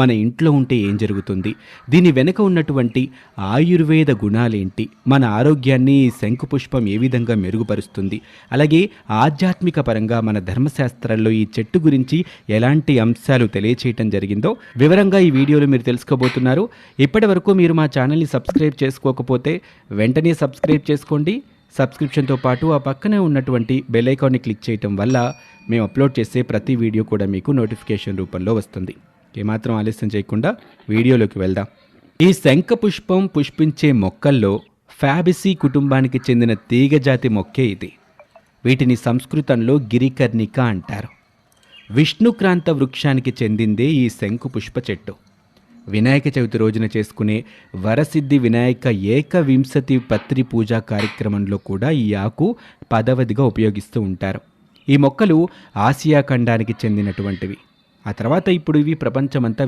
మన ఇంట్లో ఉంటే ఏం జరుగుతుంది? దీని వెనక ఉన్నటువంటి ఆయుర్వేద గుణాలేంటి? మన ఆరోగ్యాన్ని శంకుపుష్పం ఏ విధంగా మెరుగుపరుస్తుంది? అలాగే ఆధ్యాత్మిక పరంగా మన ధర్మశాస్త్రాల్లో ఈ చెట్టు గురించి ఎలాంటి అంశాలు తెలియచేయటం జరిగిందో వివరంగా ఈ వీడియోలో మీరు తెలుసుకోబోతున్నారు. ఇప్పటివరకు మీరు మా ఛానల్ని సబ్స్క్రైబ్ చేసుకోకపోతే వెంటనే సబ్స్క్రైబ్ చేసుకోండి. సబ్స్క్రిప్షన్తో పాటు ఆ పక్కనే ఉన్నటువంటి బెల్ ఐకాన్ని క్లిక్ చేయటం వల్ల మేము అప్లోడ్ చేసే ప్రతి వీడియో కూడా మీకు నోటిఫికేషన్ రూపంలో వస్తుంది. ఏమాత్రం ఆలస్యం చేయకుండా వీడియోలోకి వెళ్దాం. ఈ శంఖపుష్పం పుష్పించే మొక్కల్లో ఫ్యాబిసీ కుటుంబానికి చెందిన తీగజాతి మొక్కే ఇది. వీటిని సంస్కృతంలో గిరికర్ణిక అంటారు. విష్ణుక్రాంత వృక్షానికి చెందిందే ఈ శంఖుపుష్ప చెట్టు. వినాయక చవితి రోజున చేసుకునే వరసిద్ధి వినాయక ఏకవింశతి పత్రి పూజా కార్యక్రమంలో కూడా ఈ ఆకు పదవదిగా ఉపయోగిస్తూ ఉంటారు. ఈ మొక్కలు ఆసియా ఖండానికి చెందినటువంటివి. ఆ తర్వాత ఇప్పుడు ఇవి ప్రపంచమంతా